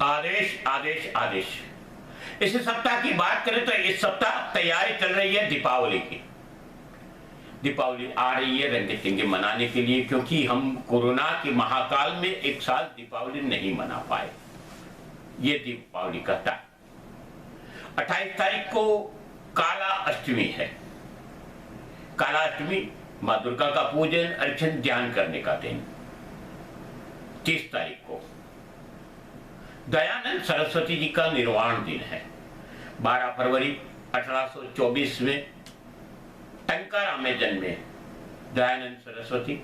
आदेश आदेश आदेश। इस सप्ताह की बात करें तो इस सप्ताह तैयारी चल रही है दीपावली की। दीपावली आ रही है रंगे तिंगे मनाने के लिए, क्योंकि हम कोरोना के महाकाल में एक साल दीपावली नहीं मना पाए। ये दीपावली का टाइम 28 तारीख को काला अष्टमी है। काला अष्टमी माँ दुर्गा का पूजन अर्चन ध्यान करने का दिन। 30 तारीख को दयानंद सरस्वती जी का निर्वाण दिन है। 12 फरवरी 1824 में टंकारा में जन्मे दयानंद सरस्वती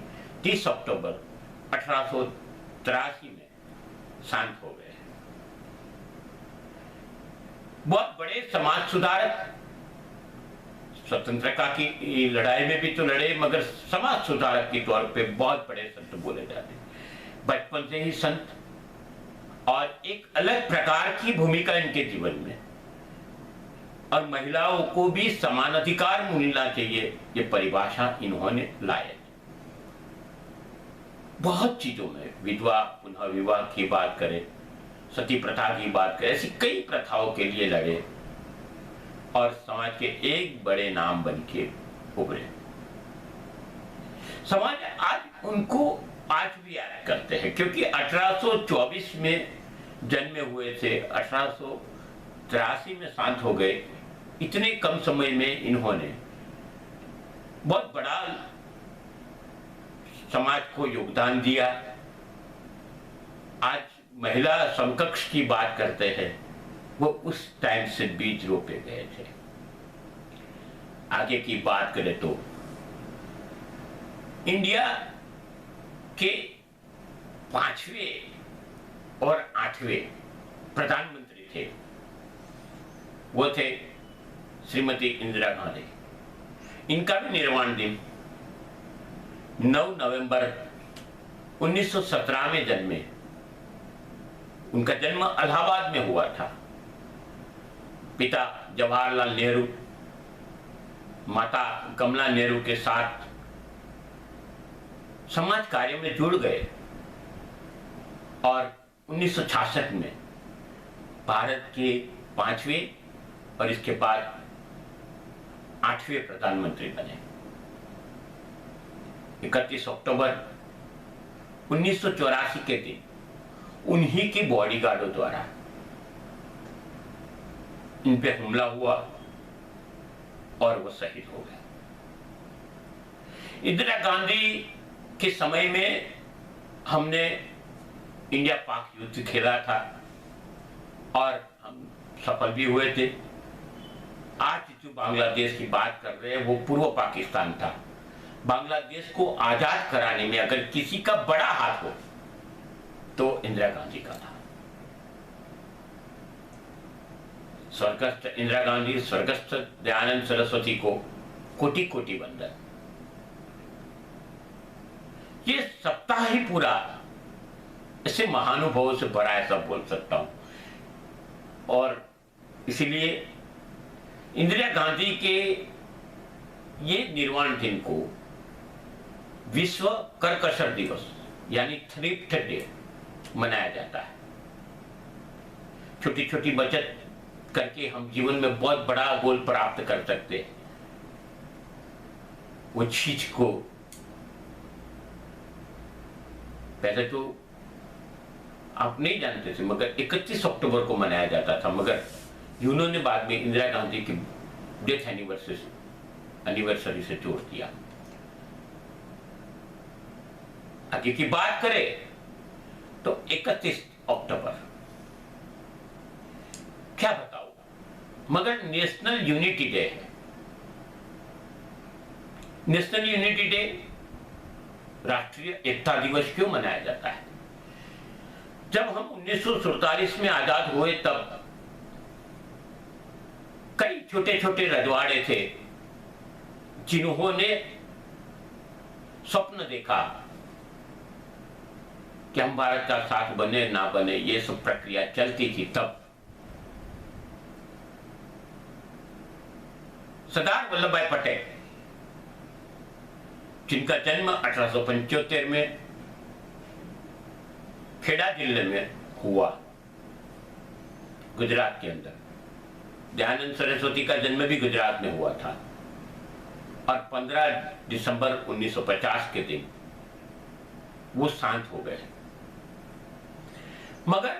30 अक्टूबर 1883 में शांत हो गए। बहुत बड़े समाज सुधारक, स्वतंत्रता की लड़ाई में भी तो लड़े, मगर समाज सुधारक के तौर पे बहुत बड़े संत बोले जाते हैं। बचपन से ही संत, और एक अलग प्रकार की भूमिका इनके जीवन में, और महिलाओं को भी समान अधिकार मिलना चाहिए, ये परिभाषा इन्होंने लाए। बहुत चीजों में विधवा पुनः विवाह की बात करें, सती प्रथा की बात करें, ऐसी कई प्रथाओं के लिए लड़े और समाज के एक बड़े नाम बन के उभरे। समाज आज उनको आज भी याद करते हैं, क्योंकि 1824 में जन्मे हुए थे, 1883 में शांत हो गए। इतने कम समय में इन्होंने बहुत बड़ा समाज को योगदान दिया। आज महिला समकक्ष की बात करते हैं, वो उस टाइम से बीज रोपे गए थे। आगे की बात करें तो इंडिया के 5वें और 8वें प्रधानमंत्री थे, वो थे श्रीमती इंदिरा गांधी। इनका भी निर्वाण दिन 9 नवंबर 1917 में जन्मे। उनका जन्म इलाहाबाद में हुआ था। पिता जवाहरलाल नेहरू, माता कमला नेहरू के साथ समाज कार्य में जुड़ गए और 1966 में भारत के 5वें और इसके बाद 8वें प्रधानमंत्री बने। 31 अक्टूबर 1984 के दिन उन्हीं के बॉडीगार्डों द्वारा इन पे हमला हुआ और वो शहीद हो गए। इंदिरा गांधी के समय में हमने इंडिया पाक युद्ध खेला था और हम सफल भी हुए थे। आज जो बांग्लादेश की बात कर रहे हैं वो पूर्व पाकिस्तान था। बांग्लादेश को आजाद कराने में अगर किसी का बड़ा हाथ हो तो इंदिरा गांधी का था। स्वर्गस्थ इंदिरा गांधी, स्वर्गस्थ दयानंद सरस्वती को कोटि कोटि वंदन। ये सप्ताह ही पूरा ऐसे महानुभवों से भरा है, सब बोल सकता हूं। और इसीलिए इंदिरा गांधी के ये निर्वाण दिन को विश्व करकसर दिवस यानी थ्रिफ्ट डे मनाया जाता है। छोटी छोटी बचत करके हम जीवन में बहुत बड़ा गोल प्राप्त कर सकते हैं। वो चीज को पहले तो आप नहीं जानते थे, मगर 31 अक्टूबर को मनाया जाता था, मगर उन्होंने बाद में इंदिरा गांधी की डेथ एनिवर्सरी से जोड़ दिया। आगे की बात करें तो 31 अक्टूबर क्या बताओ, मगर नेशनल यूनिटी डे है। नेशनल यूनिटी डे, राष्ट्रीय एकता दिवस क्यों मनाया जाता है? जब हम 1947 में आजाद हुए तब कई छोटे छोटे रजवाड़े थे जिन्होंने स्वप्न देखा कि हम भारत का साथ बने ना बने, ये सब प्रक्रिया चलती थी। तब सरदार वल्लभ भाई पटेल, जिनका जन्म 1875 में खेड़ा जिले में हुआ, गुजरात के अंदर। दयानंद सरस्वती का जन्म भी गुजरात में हुआ था और 15 दिसंबर 1950 के दिन वो शांत हो गए। मगर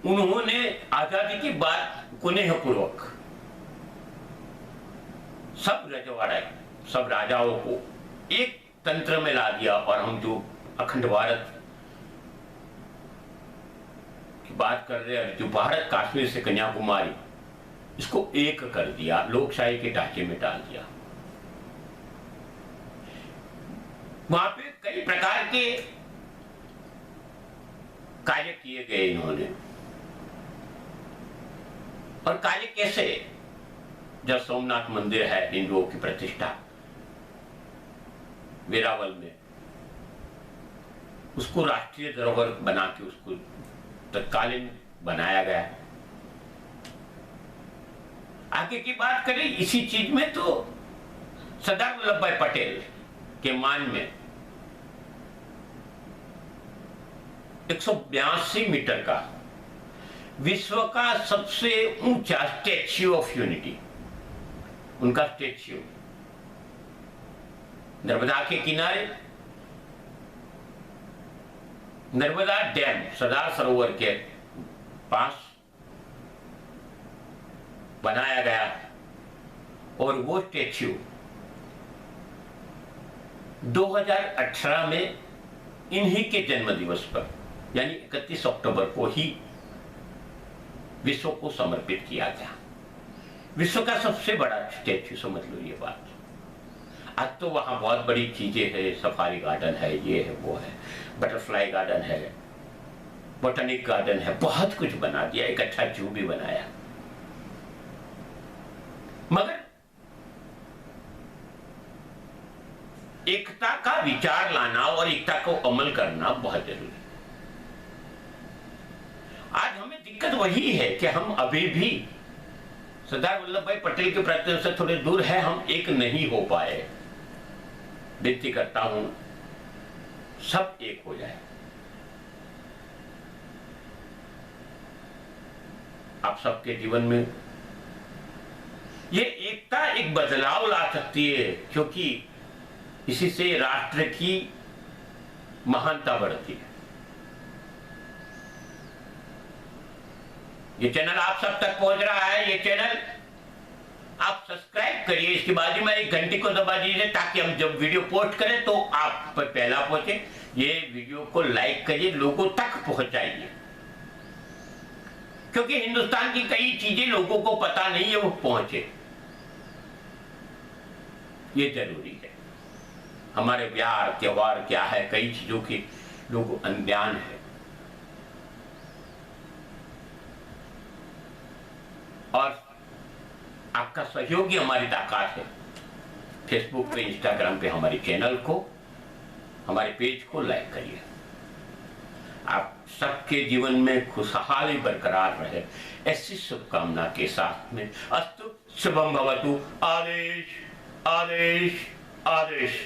उन्होंने आजादी की बात कुनेहपूर्वक सब रजवाड़े, सब राजाओं को एक तंत्र में ला दिया और हम जो अखंड भारत की बात कर रहे हैं, जो भारत कश्मीर से कन्याकुमारी, इसको एक कर दिया, लोकशाही के ढांचे में डाल दिया। वहां पे कई प्रकार के कार्य किए गए इन्होंने। और कार्य कैसे? जब सोमनाथ मंदिर है हिंदुओं की प्रतिष्ठा वेरावल में, उसको राष्ट्रीय धरोहर बना के उसको तत्कालीन बनाया गया। आगे की बात करें इसी चीज में तो सरदार वल्लभ भाई पटेल के मान में 182 मीटर का विश्व का सबसे ऊंचा स्टैच्यू ऑफ यूनिटी, उनका स्टैच्यू नर्मदा के किनारे, नर्मदा डैम सरदार सरोवर के पास बनाया गया। और वो स्टैच्यू 2018 में इन्हीं के जन्म दिवस पर यानी 31 अक्टूबर को ही विश्व को समर्पित किया गया। विश्व का सबसे बड़ा स्टैच्यू, समझ लो ये बात। आज तो वहां बहुत बड़ी चीजें है, सफारी गार्डन है, ये है, वो है, बटरफ्लाई गार्डन है, बोटनिक गार्डन है, बहुत कुछ बना दिया, एक अच्छा जू भी बनाया। मगर एकता का विचार लाना और एकता को अमल करना बहुत जरूरी है। आज हमें दिक्कत वही है कि हम अभी भी सरदार वल्लभ भाई पटेल के प्रत्यय से थोड़े दूर है, हम एक नहीं हो पाए। विनती करता हूं सब एक हो जाए। आप सबके जीवन में ये एकता एक बदलाव ला सकती है, क्योंकि इसी से राष्ट्र की महानता बढ़ती है। ये चैनल आप सब तक पहुंच रहा है, ये चैनल आप सब्सक्राइब करिए, इसके बाजू में एक घंटी को दबा दीजिए ताकि हम जब वीडियो पोस्ट करें तो आप पर पहला पहुंचे। ये वीडियो को लाइक करिए, लोगों तक पहुंचाइए, क्योंकि हिंदुस्तान की कई चीजें लोगों को पता नहीं है, वो पहुंचे, ये जरूरी है। हमारे बिहार त्योहार क्या है, कई चीजों की लोगों को अनजान है। और आपका सहयोग ही हमारी ताकत है। फेसबुक पे, इंस्टाग्राम पे हमारे चैनल को, हमारे पेज को लाइक करिए। आप सबके जीवन में खुशहाली बरकरार रहे, ऐसी शुभकामना के साथ में अस्तु शुभम भवतु। आदेश आदेश आदेश।